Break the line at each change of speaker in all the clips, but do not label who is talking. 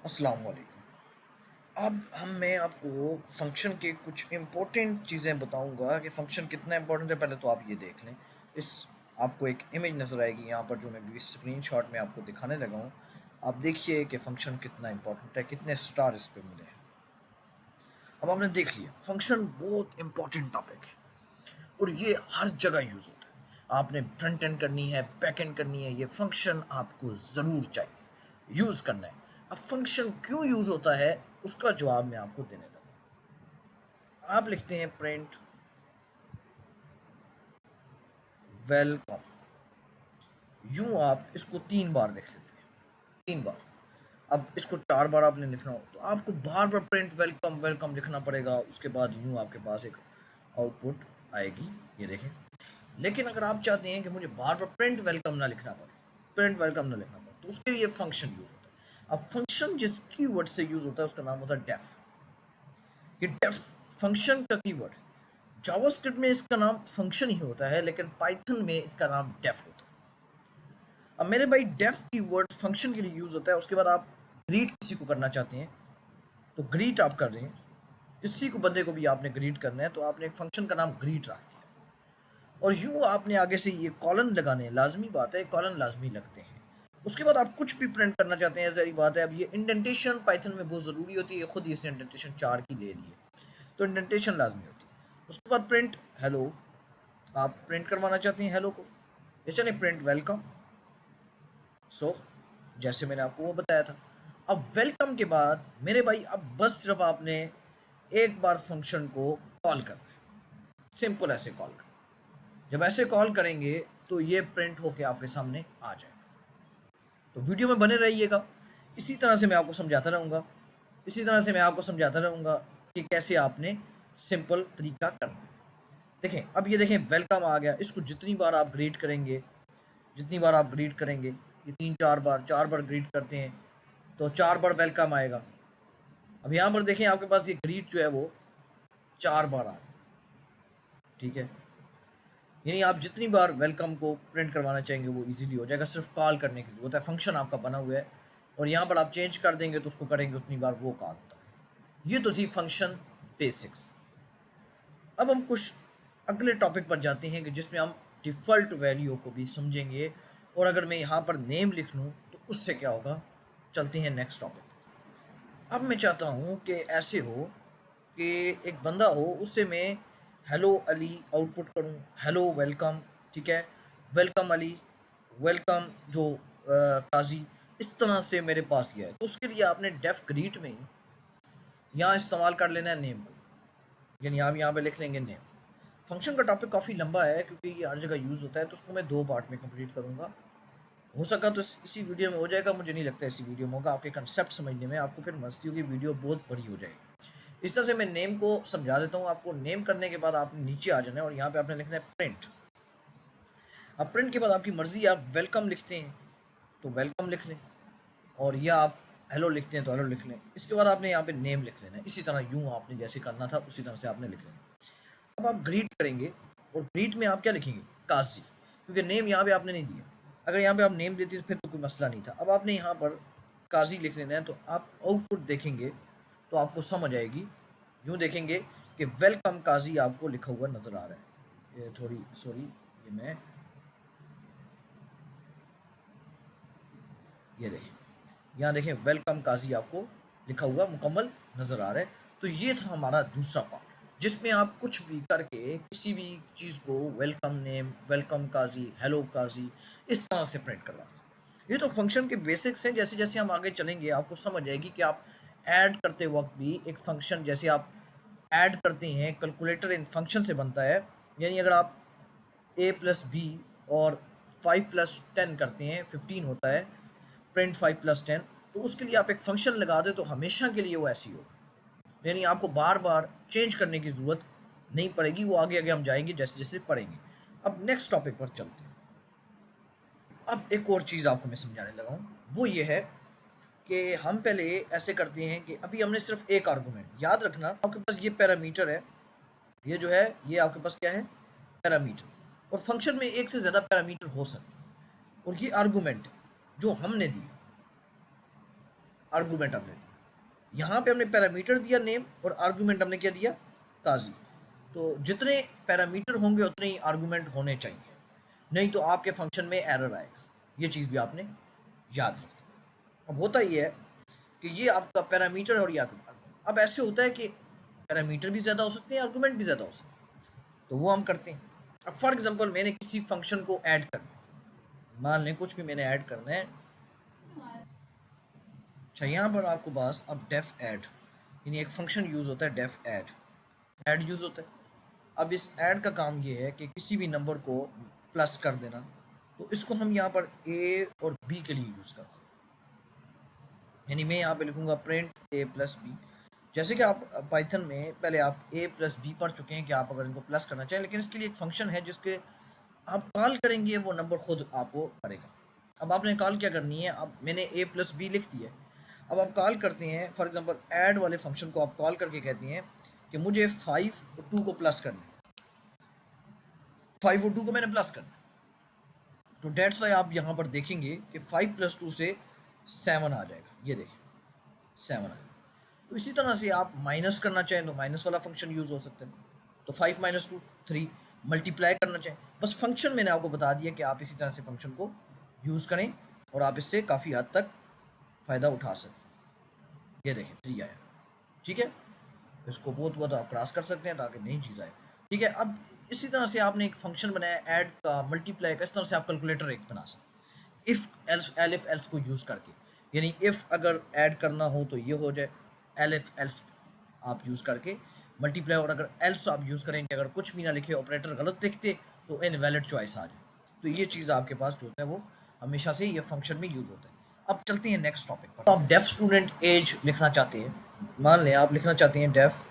अस्सलाम वालेकुम। अब मैं आपको फ़ंक्शन के कुछ इम्पोर्टेंट चीज़ें बताऊँगा कि फ़ंक्शन कितना इम्पोर्टेंट है। पहले तो आप ये देख लें। इस आपको एक इमेज नज़र आएगी यहाँ पर, जो मैं भी स्क्रीनशॉट में आपको दिखाने लगा हूँ। आप देखिए कि फ़ंक्शन कितना इम्पोर्टेंट है, कितने स्टार इस पे मिले हैं। अब आपने देख लिया, फ़ंक्शन बहुत इम्पोर्टेंट टॉपिक है और ये हर जगह यूज़ होता है। आपने फ्रंट एंड करनी है, बैक एंड करनी है, ये फ़ंक्शन आपको ज़रूर चाहिए, यूज़ करना है। अब फ़ंक्शन क्यों यूज़ होता है, उसका जवाब मैं आपको देने लगा। आप लिखते हैं प्रिंट वेलकम। यूं आप इसको 3 बार लिख लेते हैं, 3 बार। अब इसको 4 बार आपने लिखना हो तो आपको बार बार प्रिंट वेलकम वेलकम लिखना पड़ेगा। उसके बाद यूं आपके पास एक आउटपुट आएगी, ये देखें। लेकिन अगर आप चाहते हैं कि मुझे बार बार प्रिंट वेलकम ना लिखना पड़े, प्रिंट वेलकम ना लिखना पड़े, तो उसके लिए फंक्शन यूज होता है। अब फंक्शन जिस कीवर्ड से यूज होता है उसका नाम होता है डेफ। ये डेफ फंक्शन का कीवर्ड है। जावास्क्रिप्ट में इसका नाम फंक्शन ही होता है, लेकिन पाइथन में इसका नाम डेफ होता है। अब मेरे भाई, डेफ कीवर्ड फंक्शन के लिए यूज होता है। उसके बाद आप ग्रीट किसी को करना चाहते हैं तो ग्रीट आप कर रहे हैं, किसी को बंदे को भी आपने ग्रीट करना है तो आपने एक फंक्शन का नाम ग्रीट रख दिया। और यूँ आपने आगे से ये कॉलन लगाने हैं, लाजमी बात है, कॉलन लाजमी लगते हैं। उसके बाद आप कुछ भी प्रिंट करना चाहते हैं, जरी बात है। अब ये इंडेंटेशन पाइथन में बहुत ज़रूरी होती है, खुद ही इसने इंडेंटेशन 4 की ले ली है, तो इंडेंटेशन लाजमी होती है। उसके बाद प्रिंट हेलो, आप प्रिंट करवाना चाहते हैं हेलो को, ये चले प्रिंट वेलकम। सो जैसे मैंने आपको वो बताया था। अब वेलकम के बाद मेरे भाई, अब बस सिर्फ आपने एक बार फंक्शन को कॉल करना है, सिंपल ऐसे कॉल करना। जब ऐसे कॉल करेंगे तो ये प्रिंट होके आपके सामने आ जाएगा। तो वीडियो में बने रहिएगा, इसी तरह से मैं आपको समझाता रहूँगा, इसी तरह से मैं आपको समझाता रहूँगा कि कैसे आपने सिंपल तरीका करना है। देखें, अब ये देखें वेलकम आ गया। इसको जितनी बार आप ग्रीट करेंगे, जितनी बार आप ग्रीट करेंगे, ये 3-4 बार, 4 बार ग्रीट करते हैं तो 4 बार वेलकम आएगा। अब यहाँ पर देखें, आपके पास ये ग्रीट जो है वो 4 बार आ रहा है, ठीक है। यानी आप जितनी बार वेलकम को प्रिंट करवाना चाहेंगे वो इजीली हो जाएगा, सिर्फ कॉल करने की ज़रूरत है। फंक्शन आपका बना हुआ है और यहाँ पर आप चेंज कर देंगे तो उसको करेंगे उतनी बार वो कॉल होता है। ये तो थी फंक्शन बेसिक्स। अब हम कुछ अगले टॉपिक पर जाते हैं कि जिसमें हम डिफ़ॉल्ट वैल्यू को भी समझेंगे। और अगर मैं यहाँ पर नेम लिख लूँ तो उससे क्या होगा, चलते हैं नेक्स्ट टॉपिक। अब मैं चाहता हूँ कि ऐसे हो कि एक बंदा हो, उससे मैं हेलो अली आउटपुट करूँ, हेलो वेलकम, ठीक है, वेलकम अली, वेलकम जो काजी, इस तरह से मेरे पास ये है। तो उसके लिए आपने डेफ ग्रीट में यहाँ इस्तेमाल कर लेना है नेम को, यानी आप यहाँ पे लिख लेंगे नेम। फंक्शन का टॉपिक काफ़ी लंबा है क्योंकि ये हर जगह यूज़ होता है, तो उसको मैं 2 पार्ट में कंप्लीट करूँगा। हो सका तो इसी वीडियो में हो जाएगा, मुझे नहीं लगता इसी वीडियो में होगा। आपके कंसेप्ट समझने में आपको फिर मस्ती होगी, वीडियो बहुत बड़ी हो जाएगी। इस तरह से मैं नेम को समझा देता हूँ आपको। नेम करने के बाद आपने नीचे आ जाना है और यहाँ पे आपने लिखना है प्रिंट। अब प्रिंट के बाद आपकी मर्ज़ी, आप वेलकम लिखते हैं तो वेलकम लिख लें, और या आप हेलो लिखते हैं तो हेलो लिख लें। इसके बाद आपने यहाँ पे नेम लिख लेना है, इसी तरह यूँ आपने जैसे करना था उसी तरह से आपने लिख लेना। अब आप ग्रीट करेंगे और ग्रीट में आप क्या लिखेंगे, काजी, क्योंकि नेम यहाँ पे आपने नहीं दिया। अगर यहाँ पे आप नेम देते तो फिर तो कोई मसला नहीं था। अब आपने यहाँ पर काजी लिख लेना है, तो आप आउटपुट देखेंगे तो आपको समझ आएगी। यूँ देखेंगे कि वेलकम काजी आपको लिखा हुआ नज़र आ रहा है। ये थोड़ी सॉरी, ये मैं ये देखें, यहाँ देखें वेलकम काजी आपको लिखा हुआ मुकम्मल नज़र आ रहा है। तो ये था हमारा दूसरा पार्ट, जिसमें आप कुछ भी करके किसी भी चीज़ को वेलकम नेम, वेलकम काजी, हेलो काजी, इस तरह से प्रिंट करवा सकते हैं। ये तो फंक्शन के बेसिक्स हैं। जैसे जैसे हम आगे चलेंगे आपको समझ आएगी कि आप ऐड करते वक्त भी एक फंक्शन, जैसे आप ऐड करते हैं, कैलकुलेटर इन फंक्शन से बनता है। यानी अगर आप a+b और 5+10 करते हैं, 15 होता है, प्रिंट 5+10, तो उसके लिए आप एक फंक्शन लगा दें तो हमेशा के लिए वो ऐसी हो, यानी आपको बार बार चेंज करने की ज़रूरत नहीं पड़ेगी। वो आगे आगे हम जाएंगे जैसे जैसे पढ़ेंगे। अब नेक्स्ट टॉपिक पर चलते हैं। अब एक और चीज़ आपको मैं समझाने लगा हूँ, वो ये है कि हम पहले ऐसे करते हैं कि अभी हमने सिर्फ एक आर्गूमेंट, याद रखना आपके पास ये पैरामीटर है, ये जो है ये आपके पास क्या है, पैरामीटर। और फंक्शन में एक से ज़्यादा पैरामीटर हो सकते हैं, और ये आर्गूमेंट जो हमने दिया, आर्गूमेंट हमने दिया, यहाँ पे हमने पैरामीटर दिया नेम और आर्गूमेंट हमने क्या दिया, काजी। तो जितने पैरामीटर होंगे उतने ही आर्गूमेंट होने चाहिए, नहीं तो आपके फंक्शन में एरर आएगा। ये चीज़ भी आपने याद रखनी। अब होता ये है कि ये आपका पैरामीटर और ये आर्गूमेंट, अब ऐसे होता है कि पैरामीटर भी ज़्यादा हो सकते हैं, आर्गूमेंट भी ज़्यादा हो सकते हैं, तो वो हम करते हैं। अब फॉर एग्जांपल मैंने किसी फंक्शन को ऐड करना, मान लें कुछ भी मैंने ऐड करना है। अच्छा, यहाँ पर आपको पास अब डेफ ऐड, यानी एक फंक्शन यूज़ होता है डेफ ऐड यूज़ होता है। अब इस ऐड का काम ये है कि किसी भी नंबर को प्लस कर देना, तो इसको हम यहाँ पर ए और बी के लिए यूज़ करते हैं। यानी मैं यहाँ पे लिखूँगा प्रिंट ए प्लस बी। जैसे कि आप पाइथन में पहले आप ए प्लस बी पढ़ चुके हैं कि आप अगर इनको प्लस करना चाहें, लेकिन इसके लिए एक फंक्शन है जिसके आप कॉल करेंगे वो नंबर खुद आपको करेगा। अब आपने कॉल क्या करनी है, अब मैंने ए प्लस बी लिख दिया है, अब आप कॉल करते हैं फॉर एग्जांपल ऐड वाले फंक्शन को आप कॉल करके कहते हैं कि मुझे 5 और 2 को प्लस करना है, 5 और 2 को मैंने प्लस करना है। तो डेट्स वाई आप यहाँ पर देखेंगे कि 5 + 2 से 7 आ जाएगा, ये देखिए 7 आएगा। तो इसी तरह से आप माइनस करना चाहें तो माइनस वाला फंक्शन यूज़ हो सकता है, तो 5 - 2 3, मल्टीप्लाई करना चाहें, बस फंक्शन मैंने आपको बता दिया कि आप इसी तरह से फंक्शन को यूज़ करें और आप इससे काफ़ी हद तक फ़ायदा उठा सकते हैं। ये देखें 3 आया, ठीक है, इसको बहुत हुआ तो आप क्रॉस कर सकते हैं ताकि नई चीज़ आए, ठीक है। अब इसी तरह से आपने एक फंक्शन बनाया ऐड का, मल्टीप्लाई का, इस तरह से आप कैलकुलेटर एक बना सकते हैं इफ़ एल्स एलिफ एल्स को यूज़ करके। यानी इफ़ अगर ऐड करना हो तो ये हो जाए, एलिफ एल्स आप यूज़ करके मल्टीप्लाई, और अगर एल्स आप यूज़ करें कि अगर कुछ भी ना लिखे, ऑपरेटर गलत लिखते तो इनवैलिड चॉइस आ जाए। तो ये चीज़ आपके पास जो होता है वो हमेशा से ये फंक्शन में यूज़ होता है। अब चलते हैं नेक्स्ट टॉपिक पर। तो आप डेफ स्टूडेंट एज लिखना चाहते हैं, मान लें आप लिखना चाहते हैं डेफ,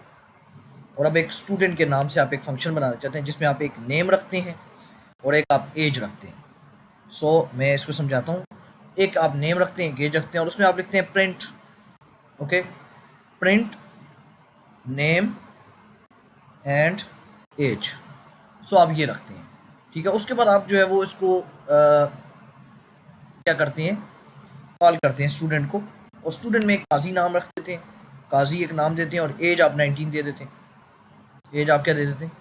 और अब एक स्टूडेंट के नाम से आप एक फंक्शन बनाना चाहते हैं जिसमें आप एक नेम रखते हैं और एक आप एज रखते हैं। सो मैं इसको समझाता हूँ। एक आप नेम रखते हैं, एक एज रखते हैं, और उसमें आप लिखते हैं print, okay, print name and age. So आप ये रखते हैं, ठीक है। उसके बाद आप जो है वो इसको क्या करते हैं, कॉल करते हैं स्टूडेंट को, और स्टूडेंट में एक काजी नाम रख देते हैं, काजी एक नाम देते हैं, और एज आप 19 दे देते हैं। एज आप क्या दे देते हैं,